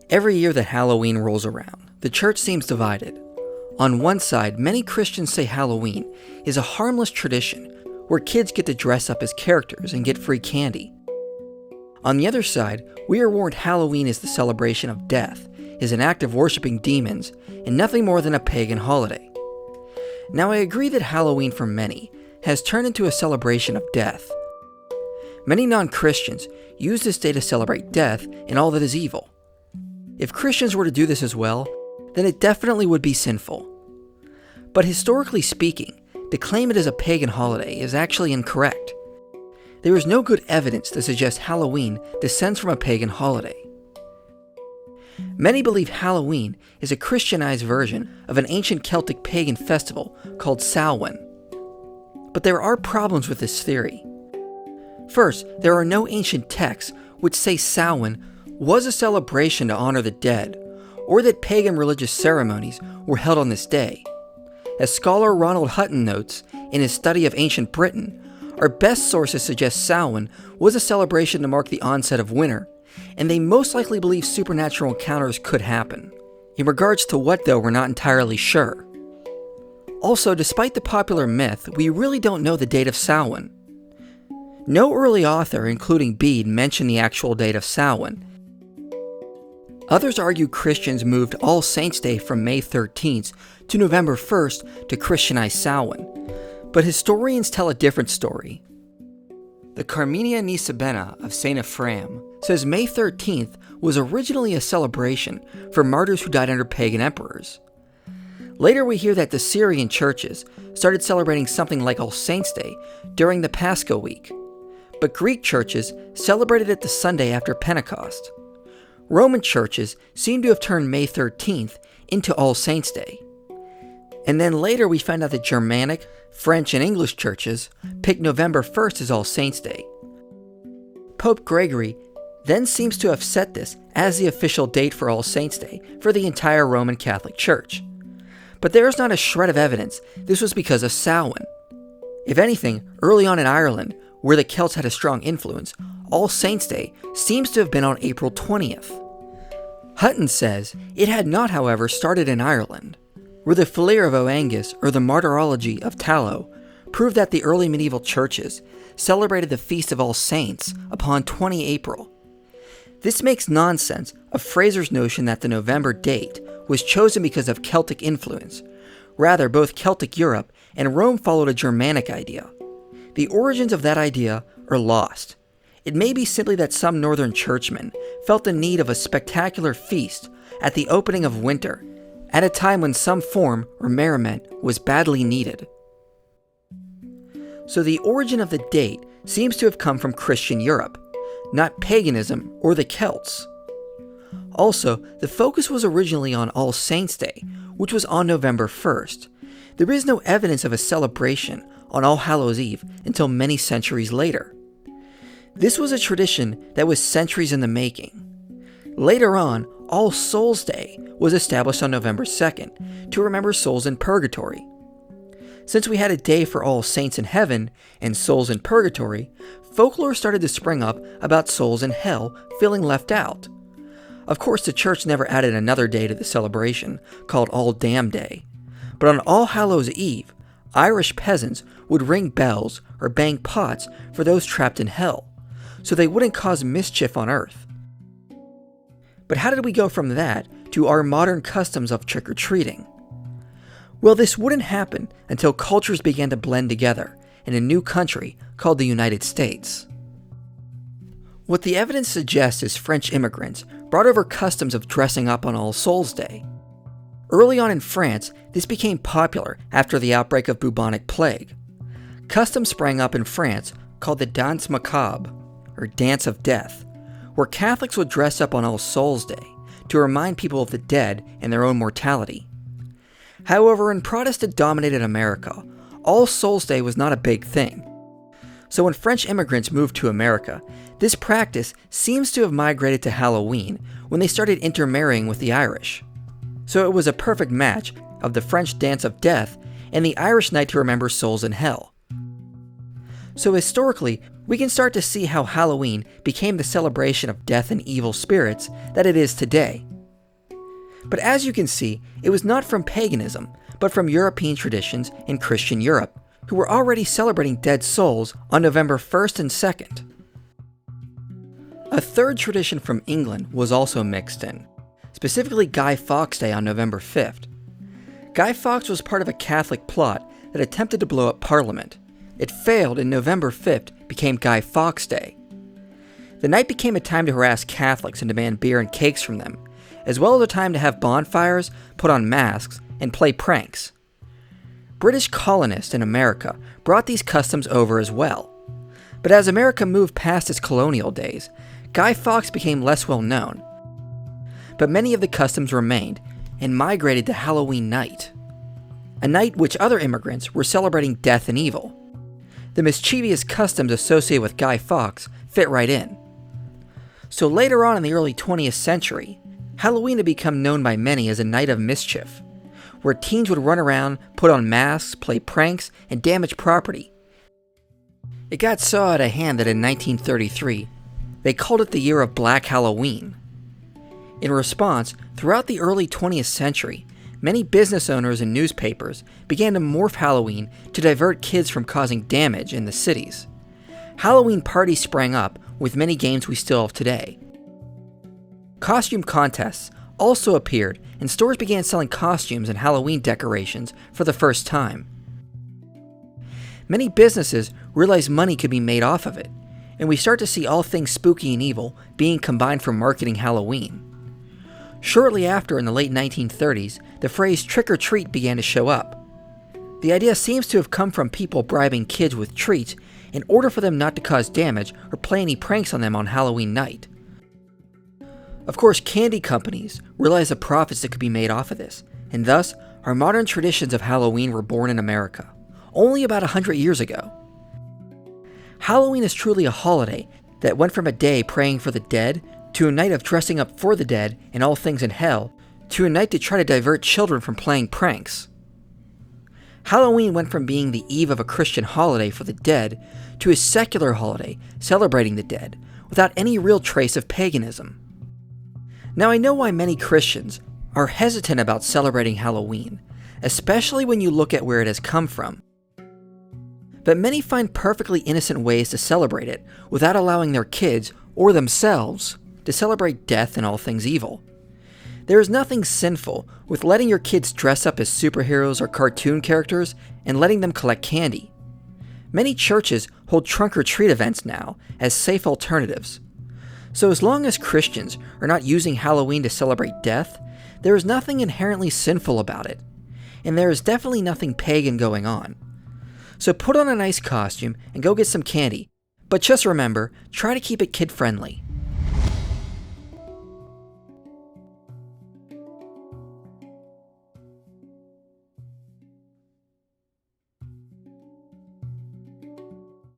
Every year that Halloween rolls around, the church seems divided. On one side, many Christians say Halloween is a harmless tradition where kids get to dress up as characters and get free candy. On the other side, we are warned Halloween is the celebration of death, is an act of worshiping demons, and nothing more than a pagan holiday. Now I agree that Halloween for many has turned into a celebration of death. Many non-Christians use this day to celebrate death and all that is evil. If Christians were to do this as well, then it definitely would be sinful. But historically speaking, to claim it as a pagan holiday is actually incorrect. There is no good evidence to suggest Halloween descends from a pagan holiday. Many believe Halloween is a Christianized version of an ancient Celtic pagan festival called Samhain. But there are problems with this theory. First, there are no ancient texts which say Samhain was a celebration to honor the dead, or that pagan religious ceremonies were held on this day. As scholar Ronald Hutton notes in his study of ancient Britain, our best sources suggest Samhain was a celebration to mark the onset of winter, and they most likely believe supernatural encounters could happen. In regards to what, though, we're not entirely sure. Also, despite the popular myth, we really don't know the date of Samhain. No early author, including Bede, mentioned the actual date of Samhain. Others argue Christians moved All Saints' Day from May 13th to November 1st to Christianize Samhain, but historians tell a different story. The Carmenia Nisibena of St. Ephraim says May 13th was originally a celebration for martyrs who died under pagan emperors. Later we hear that the Syrian churches started celebrating something like All Saints' Day during the Paschal week, but Greek churches celebrated it the Sunday after Pentecost. Roman churches seem to have turned May 13th into All Saints' Day. And then later we find out that Germanic, French, and English churches picked November 1st as All Saints' Day. Pope Gregory then seems to have set this as the official date for All Saints' Day for the entire Roman Catholic Church. But there is not a shred of evidence this was because of Samhain. If anything, early on in Ireland, where the Celts had a strong influence, All Saints' Day seems to have been on April 20th. Hutton says it had not, however, started in Ireland, where the Philaire of Oangus or the Martyrology of Tallow prove that the early medieval churches celebrated the Feast of All Saints upon 20 April. This makes nonsense of Fraser's notion that the November date was chosen because of Celtic influence. Rather, both Celtic Europe and Rome followed a Germanic idea. The origins of that idea are lost. It may be simply that some northern churchmen felt the need of a spectacular feast at the opening of winter, at a time when some form or merriment was badly needed. So the origin of the date seems to have come from Christian Europe, not paganism or the Celts. Also, the focus was originally on All Saints' Day, which was on November 1st. There is no evidence of a celebration on All Hallows Eve until many centuries later. This was a tradition that was centuries in the making. Later on, All Souls' Day was established on November 2nd to remember souls in purgatory. Since we had a day for all saints in heaven and souls in purgatory, folklore started to spring up about souls in hell feeling left out. Of course, the church never added another day to the celebration, called All Damned Day. But on All Hallows Eve, Irish peasants would ring bells or bang pots for those trapped in hell, so they wouldn't cause mischief on earth. But how did we go from that to our modern customs of trick-or-treating? Well, this wouldn't happen until cultures began to blend together in a new country called the United States. What the evidence suggests is French immigrants brought over customs of dressing up on All Souls' Day. Early on in France, this became popular after the outbreak of bubonic plague. Customs sprang up in France called the Danse Macabre, or Dance of Death, where Catholics would dress up on All Souls' Day to remind people of the dead and their own mortality. However, in Protestant-dominated America, All Souls' Day was not a big thing. So when French immigrants moved to America, this practice seems to have migrated to Halloween when they started intermarrying with the Irish. So it was a perfect match of the French Dance of Death and the Irish Night to remember souls in hell. So historically, we can start to see how Halloween became the celebration of death and evil spirits that it is today. But as you can see, it was not from paganism, but from European traditions in Christian Europe, who were already celebrating dead souls on November 1st and 2nd. A third tradition from England was also mixed in, specifically Guy Fawkes Day on November 5th. Guy Fawkes was part of a Catholic plot that attempted to blow up Parliament. It failed, and November 5th became Guy Fawkes Day. The night became a time to harass Catholics and demand beer and cakes from them, as well as a time to have bonfires, put on masks, and play pranks. British colonists in America brought these customs over as well. But as America moved past its colonial days, Guy Fawkes became less well known. But many of the customs remained and migrated to Halloween night, a night which other immigrants were celebrating death and evil. The mischievous customs associated with Guy Fawkes fit right in. So later on in the early 20th century, Halloween had become known by many as a night of mischief, where teens would run around, put on masks, play pranks, and damage property. It got so out of hand that in 1933, they called it the year of Black Halloween. In response, throughout the early 20th century, many business owners and newspapers began to morph Halloween to divert kids from causing damage in the cities. Halloween parties sprang up with many games we still have today. Costume contests also appeared, and stores began selling costumes and Halloween decorations for the first time. Many businesses realized money could be made off of it, and we start to see all things spooky and evil being combined for marketing Halloween. Shortly after, in the late 1930s, the phrase trick-or-treat began to show up. The idea seems to have come from people bribing kids with treats in order for them not to cause damage or play any pranks on them on Halloween night. Of course, candy companies realized the profits that could be made off of this, and thus, our modern traditions of Halloween were born in America, only about 100 years ago. Halloween is truly a holiday that went from a day praying for the dead, to a night of dressing up for the dead and all things in hell, to a night to try to divert children from playing pranks. Halloween went from being the eve of a Christian holiday for the dead, to a secular holiday celebrating the dead, without any real trace of paganism. Now I know why many Christians are hesitant about celebrating Halloween, especially when you look at where it has come from. But many find perfectly innocent ways to celebrate it without allowing their kids, or themselves, to celebrate death and all things evil. There is nothing sinful with letting your kids dress up as superheroes or cartoon characters and letting them collect candy. Many churches hold trunk-or-treat events now as safe alternatives. So as long as Christians are not using Halloween to celebrate death, there is nothing inherently sinful about it, and there is definitely nothing pagan going on. So put on a nice costume and go get some candy, but just remember, try to keep it kid-friendly.